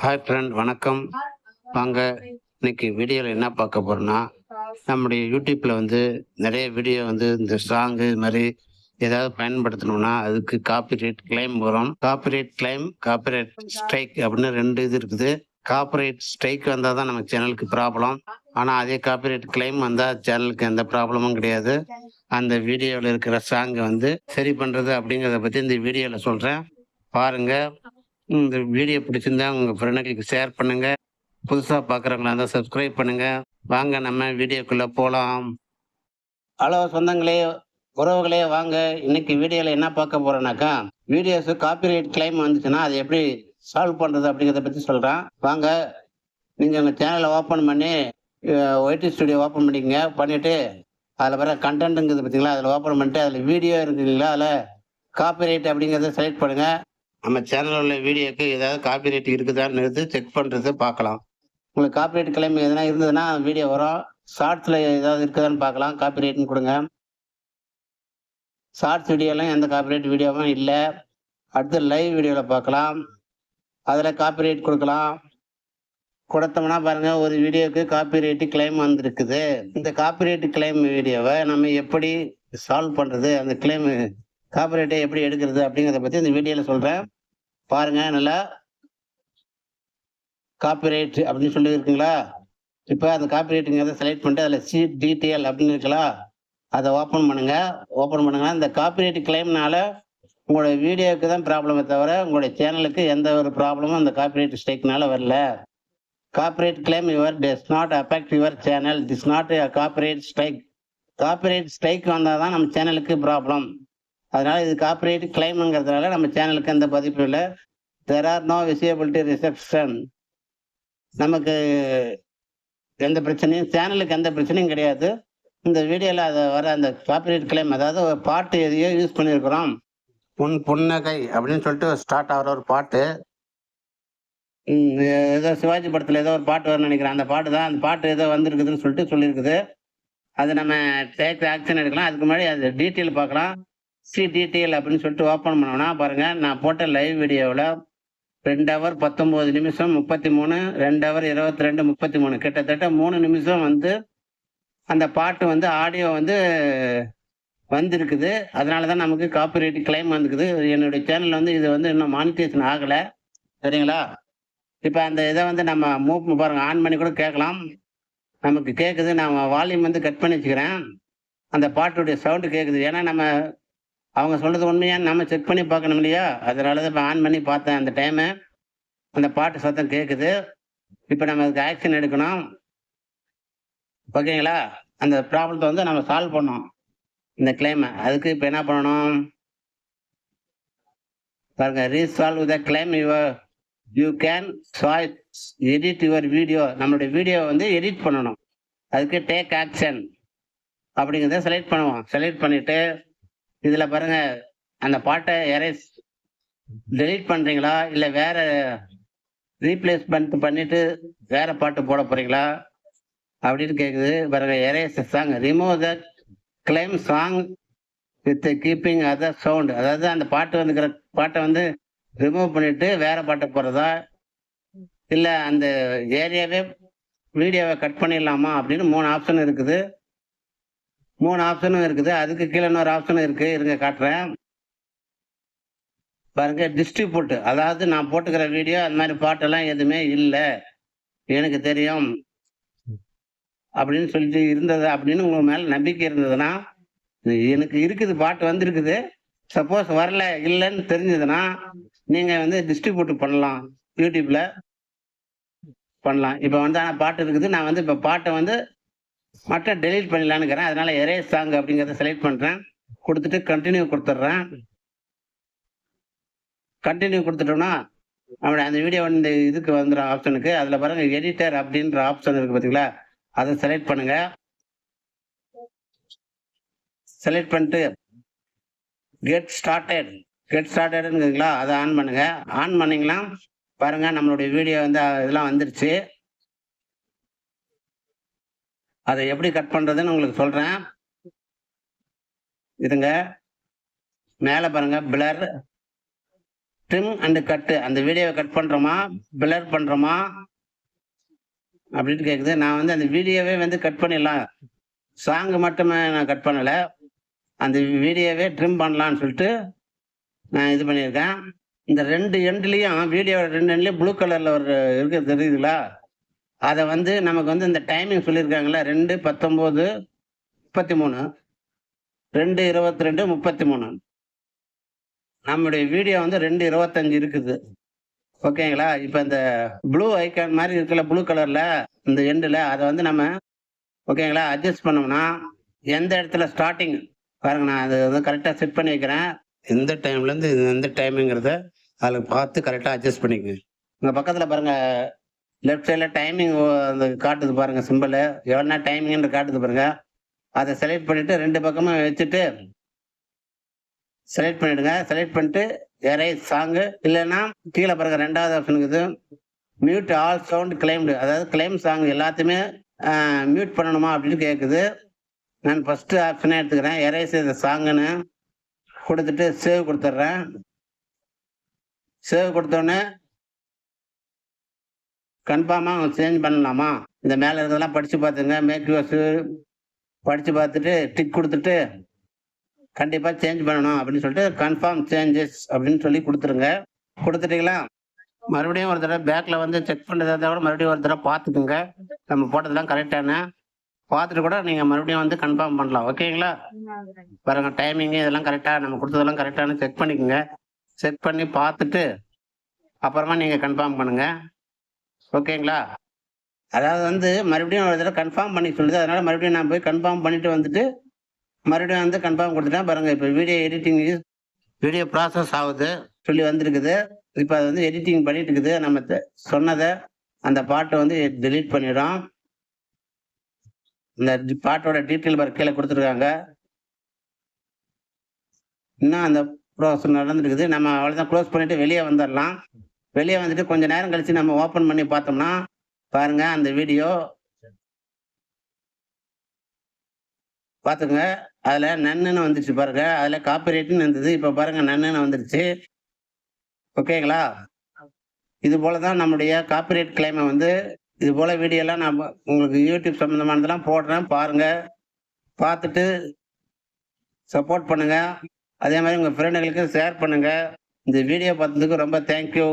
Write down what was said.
Hi friend, வணக்கம். வாங்க, இன்னைக்கு வீடியோவில் என்ன பார்க்க போறோம்னா, நம்முடைய யூடியூப்ல வந்து நிறைய வீடியோ வந்து இந்த சாங்கு இது மாதிரி ஏதாவது பயன்படுத்தணும்னா அதுக்கு காப்பிரைட் கிளைம் வரும். காப்பிரைட் ஸ்ட்ரைக் அப்படின்னு ரெண்டு இது இருக்குது. காப்பிரைட் ஸ்ட்ரைக் வந்தால் தான் நம்ம சேனலுக்கு ப்ராப்ளம். ஆனால் அதே காப்பிரைட் கிளைம் வந்தால் சேனலுக்கு எந்த ப்ராப்ளமும் கிடையாது. அந்த வீடியோவில் இருக்கிற சாங்கை வந்து சரி பண்ணுறது அப்படிங்கிறத பற்றி இந்த வீடியோவில் சொல்கிறேன், பாருங்க. இந்த வீடியோ பிடிச்சிருந்தா உங்கள் ஃப்ரெண்டுகளுக்கு ஷேர் பண்ணுங்க. புதுசாக பார்க்குறவங்களா இருந்தால் சப்ஸ்கிரைப் பண்ணுங்க. வாங்க, நம்ம வீடியோக்குள்ளே போகலாம். ஹலோ சொந்தங்களே, உறவுகளே, வாங்க. இன்னைக்கு வீடியோவில் என்ன பார்க்க போறோம்னாக்கா, வீடியோஸ் காப்பிரைட் கிளைம் வந்துச்சுன்னா அதை எப்படி சால்வ் பண்ணுறது அப்படிங்கிறத பற்றி சொல்கிறேன். வாங்க, நீங்கள் உங்கள் சேனலை ஓப்பன் பண்ணி ஒய்டி ஸ்டுடியோ ஓப்பன் பண்ணிக்கங்க. பண்ணிவிட்டு அதில் வர கண்டென்ட்டுங்கிறது பார்த்தீங்களா, அதில் ஓப்பன் பண்ணிட்டு அதில் வீடியோ இருக்குங்களா, அதில் காப்பிரைட் அப்படிங்கிறத செலக்ட் பண்ணுங்கள். நம்ம சேனலில் உள்ள வீடியோக்கு ஏதாவது காப்பிரைட் இருக்குதான்னு செக் பண்ணுறது பார்க்கலாம். உங்களுக்கு காப்பிரைட் கிளைம் எதனா இருந்ததுன்னா வீடியோ வரும். ஷார்ட்ஸில் ஏதாவது இருக்குதான்னு பார்க்கலாம். காப்பிரைட்னு கொடுங்க. ஷார்ட்ஸ் வீடியோலாம் எந்த காப்பிரைட் வீடியோவும் இல்லை. அடுத்து லைவ் வீடியோவில் பார்க்கலாம். அதில் காப்பிரைட் கொடுக்கலாம். கொடுத்தோம்னா பாருங்கள், ஒரு வீடியோவுக்கு காப்பிரைட் கிளைம் வந்திருக்குது. இந்த காப்பிரைட் கிளைம் வீடியோவை நம்ம எப்படி சால்வ் பண்ணுறது, அந்த கிளைம் காப்பிரைட்டை எப்படி எடுக்கிறது அப்படிங்கிறத பற்றி இந்த வீடியோவில் சொல்கிறேன், பாருங்க. நல்லா காப்பிரைட் அப்படின்னு சொல்லி இருக்குங்களா, இப்போ அந்த காப்பிரைட்டுங்கிறத செலக்ட் பண்ணிட்டு அதில் சீட் டீட்டெயில் அப்படின்னு இருக்கலாம், அதை ஓப்பன் பண்ணுங்க. ஓப்பன் பண்ணுங்கன்னா இந்த காப்பிரைட் கிளைம்னால உங்களோட வீடியோவுக்கு தான் ப்ராப்ளமே தவிர உங்களுடைய சேனலுக்கு எந்த ஒரு ப்ராப்ளமும் அந்த காப்பிரைட் ஸ்ட்ரைக்னால வரல. Copyright claim your does not affect your channel, this not copyright strike. Copyright strike வந்தால் தான் நம்ம சேனலுக்கு ப்ராப்ளம். அதனால இது காப்பிரைட் கிளைம்ங்கிறதுனால நம்ம சேனலுக்கு எந்த பாதிப்பும் இல்லை. There are no visibility reception. நமக்கு எந்த பிரச்சனையும், சேனலுக்கு எந்த பிரச்சனையும் கிடையாது. இந்த வீடியோவில் அதை வர அந்த காப்பிரைட் கிளைம், அதாவது ஒரு பாட்டு எதையோ யூஸ் பண்ணியிருக்கிறோம். உன் புன்னகை அப்படின்னு சொல்லிட்டு ஸ்டார்ட் ஆகிற ஒரு பாட்டு, ஏதோ சிவாஜி படத்தில் ஏதோ ஒரு பாட்டு வரும்னு நினைக்கிறேன். அந்த பாட்டு தான், அந்த பாட்டு ஏதோ வந்திருக்குதுன்னு சொல்லிட்டு சொல்லியிருக்குது. அது நம்ம டேக் ஆக்ஷன் எடுக்கலாம். அதுக்கு முன்னாடி அது டீட்டெயில் பார்க்கலாம். சி டீட்டெயில் அப்படின்னு சொல்லிட்டு ஓப்பன் பண்ணோம்னா பாருங்கள், நான் போட்ட லைவ் வீடியோவில் 2 ஹவர் 19 நிமிஷம் 33, 2 ஹவர் 22 33, கிட்டத்தட்ட 3 நிமிஷம் வந்து அந்த பாட்டு வந்து ஆடியோ வந்து வந்திருக்குது. அதனால தான் நமக்கு காப்பிரைட் கிளைம் வந்துருக்குது. என்னுடைய சேனல் வந்து இது வந்து இன்னும் மானிட்டேஷன் ஆகலை, சரிங்களா. இப்போ அந்த இதை வந்து நம்ம மூவ் பாருங்கள், ஆன் பண்ணி கூட கேட்கலாம். நமக்கு கேட்குது. நான் வால்யூம் வந்து கட் பண்ணி வச்சுக்கிறேன். அந்த பாட்டுடைய சவுண்டு கேட்குது. ஏன்னா நம்ம அவங்க சொல்கிறது உண்மையான்னு நம்ம செக் பண்ணி பார்க்கணும் இல்லையா, அதனால தான் இப்போ ஆன் பண்ணி பார்த்தேன். அந்த டைமு அந்த பாட்டு சத்தம் கேட்குது. இப்போ நம்ம அதுக்கு ஆக்ஷன் எடுக்கணும், ஓகேங்களா. அந்த ப்ராப்ளத்தை வந்து நம்ம சால்வ் பண்ணோம், இந்த கிளைமை. அதுக்கு இப்போ என்ன பண்ணணும் பாருங்க, resolve the claim you can edit your video. நம்மளுடைய வீடியோ வந்து எடிட் பண்ணணும். அதுக்கு டேக் ஆக்ஷன் அப்படிங்கிறத செலக்ட் பண்ணுவோம். செலக்ட் பண்ணிவிட்டு இதில் பாருங்கள், அந்த பாட்டை டெலீட் பண்ணுறீங்களா, இல்லை வேற ரீப்ளேஸ்மெண்ட் பண்ணிட்டு வேற பாட்டு போட போறீங்களா அப்படின்னு கேட்குது பாருங்க. Erase song, remove the claim song with keeping other sound. அதாவது அந்த பாட்டு வந்துக்கிற பாட்டை வந்து ரிமூவ் பண்ணிட்டு வேற பாட்டை போடுறதா, இல்லை அந்த ஏரியாவே வீடியோவை கட் பண்ணிடலாமா அப்படின்னு 3 ஆப்ஷன் இருக்குது. 3 ஆப்ஷனும் இருக்குது. அதுக்கு கீழே இன்னொரு ஆப்ஷனும் இருக்கு, இருங்க காட்டுறேன் பாருங்க. டிஸ்ட்ரிபியூட், அதாவது நான் போட்டுக்கிற வீடியோ அந்த மாதிரி பாட்டெல்லாம் எதுவுமே இல்லை, எனக்கு தெரியும் அப்படின்னு சொல்லிட்டு இருந்தது அப்படின்னு உங்க மேல நம்பிக்கை இருந்ததுன்னா, எனக்கு இருக்குது, பாட்டு வந்திருக்குது, சப்போஸ் வரல இல்லைன்னு தெரிஞ்சதுன்னா நீங்க வந்து டிஸ்ட்ரிபியூட் பண்ணலாம், யூடியூப்ல பண்ணலாம். இப்போ வந்து ஆனால் பாட்டு இருக்குது, நான் வந்து இப்போ பாட்டை வந்து மட்டும் டெலீட் பண்ணலான்னு இருக்கிறேன். அதனால எரேஸ் சாங் அப்படிங்கிறத செலக்ட் பண்றேன். கொடுத்துட்டு கண்டினியூ கொடுத்துட்றேன். கண்டினியூ கொடுத்துட்டோம்னா அப்படி அந்த வீடியோ வந்து இதுக்கு வந்துடும் ஆப்ஷனுக்கு. அதில் பாருங்க, எடிட்டர் அப்படின்ற ஆப்ஷன் இருக்கு பார்த்தீங்களா, அதை செலக்ட் பண்ணுங்க. செலக்ட் பண்ணிட்டு கெட் ஸ்டார்டட்ங்களா, அதை ஆன் பண்ணுங்க. ஆன் பண்ணீங்கன்னா பாருங்க, நம்மளுடைய வீடியோ வந்து இதெல்லாம் வந்துருச்சு. அதை எப்படி கட் பண்றதுன்னு உங்களுக்கு சொல்றேன். இதுங்க மேலே பாருங்க, பிளர் ட்ரிம் அண்ட் கட்டு அந்த வீடியோவை கட் பண்ணுறோமா பிளர் பண்ணுறோமா அப்படின்னு கேட்குது. நான் வந்து அந்த வீடியோவே வந்து கட் பண்ணிடலாம், சாங்கு மட்டுமே நான் கட் பண்ணலை, அந்த வீடியோவே ட்ரிம் பண்ணலான்னு சொல்லிட்டு நான் இது பண்ணியிருக்கேன். இந்த 2 எண்ட்லேயும் வீடியோவோட 2 எண்ட்லேயும் ப்ளூ கலரில் ஒரு இருக்குது தெரியுதுங்களா? அதை வந்து நமக்கு வந்து இந்த டைமிங் சொல்லியிருக்காங்களா 2:19:33 2:22:33 நம்முடைய வீடியோ வந்து 2:25 இருக்குது. ஓகேங்களா? இப்போ இந்த ப்ளூ ஐக்கான் மாதிரி இருக்குல்ல ப்ளூ கலரில் இந்த எண்டில் அதை வந்து நம்ம ஓகேங்களா அட்ஜஸ்ட் பண்ணோம்னா எந்த இடத்துல ஸ்டார்டிங் பாருங்க, நான் அது வந்து கரெக்டாக செட் பண்ணி வைக்கிறேன். எந்த டைம்லேருந்து எந்த டைமுங்கிறத அதில் பார்த்து கரெக்டாக அட்ஜஸ்ட் பண்ணிக்கங்க. உங்கள் பக்கத்தில் பாருங்கள், லெஃப்ட் சைடில் டைமிங் அந்த காட்டுது பாருங்கள், சிம்பிள் எவ்வளோ டைமிங்னு காட்டுது பாருங்கள். அதை செலக்ட் பண்ணிவிட்டு 2 பக்கமும் வச்சுட்டு செலக்ட் பண்ணிவிடுங்க. செலக்ட் பண்ணிட்டு எரேஸ் சாங்கு, இல்லைன்னா கீழே பாருங்க 2வது ஆப்ஷன் இருக்குது, மியூட் ஆல் சவுண்ட் கிளைம்டு, அதாவது கிளைம் சாங் எல்லாத்தையுமே மியூட் பண்ணணுமா அப்படின்னு கேட்குது. நான் ஃபஸ்ட்டு ஆப்ஷனே எடுத்துக்கிறேன், எரேஸ் இந்த சாங்குன்னு கொடுத்துட்டு சேவ் கொடுத்துட்றேன். சேவ் கொடுத்தோடனே கன்ஃபார்மாக சேஞ்ச் பண்ணலாமா, இந்த மேலே இருக்கிறதெல்லாம் படித்து பார்த்துங்க, மேக் யூஸ் படித்து பார்த்துட்டு டிக் கொடுத்துட்டு கண்டிப்பாக சேஞ்ச் பண்ணணும் அப்படின்னு சொல்லிட்டு கன்ஃபார்ம் சேஞ்சஸ் அப்படின்னு சொல்லி கொடுத்துருங்க. கொடுத்துட்டீங்களா? மறுபடியும் ஒரு தடவை பேக்கில் வந்து செக் பண்ணுறதா கூட மறுபடியும் ஒரு தடவை பார்த்துக்குங்க, நம்ம போட்டதெல்லாம் கரெக்டான பார்த்துட்டு கூட நீங்கள் மறுபடியும் வந்து கன்ஃபார்ம் பண்ணலாம். ஓகேங்களா? பாருங்க டைமிங்கு இதெல்லாம் கரெக்டாக நம்ம கொடுத்ததெல்லாம் கரெக்டானு செக் பண்ணிக்கோங்க. செக் பண்ணி பார்த்துட்டு அப்புறமா நீங்கள் கன்ஃபார்ம் பண்ணுங்கள். ஓகேங்களா? அதாவது வந்து மறுபடியும் ஒரு தடவை கன்ஃபார்ம் பண்ணி சொல்லுது, அதனால் மறுபடியும் நான் போய் கன்ஃபார்ம் பண்ணிட்டு வந்துட்டு மறுபடியும் வந்து கன்ஃபார்ம் கொடுத்துட்டேன். பாருங்கள், இப்போ வீடியோ எடிட்டிங் வீடியோ ப்ராசஸ் ஆகுது சொல்லி வந்திருக்குது. இப்போ அது வந்து எடிட்டிங் பண்ணிட்டு இருக்குது. நம்ம சொன்னதை அந்த பாட்டை வந்து டெலீட் பண்ணிடும். இந்த பாட்டோட டீட்டெயில் பார் கீழே கொடுத்துருக்காங்க. இன்னும் அந்த ப்ராசஸ் நடந்துருக்குது. நம்ம அவ்வளோதான், க்ளோஸ் பண்ணிவிட்டு வெளியே வந்துடலாம். வெளியே வந்துட்டு கொஞ்சம் நேரம் கழித்து நம்ம ஓப்பன் பண்ணி பார்த்தோம்னா பாருங்கள், அந்த வீடியோ பார்த்துங்க, அதில் நன்னுன்னு வந்துருச்சு பாருங்க, அதில் காப்பிரைட்டுன்னு இருந்தது, இப்போ பாருங்கள் நன்னுன்னு வந்துருச்சு. ஓகேங்களா? இது போல தான் நம்முடைய காப்பிரைட் கிளைமை வந்து இது போல் வீடியோலாம் நான் உங்களுக்கு யூடியூப் சம்மந்தமானதெல்லாம் போடுறேன், பாருங்கள். பார்த்துட்டு சப்போர்ட் பண்ணுங்கள். அதே மாதிரி உங்கள் ஃப்ரெண்டுங்களுக்கு ஷேர் பண்ணுங்கள். இந்த வீடியோ பார்த்ததுக்கு ரொம்ப தேங்க்யூ.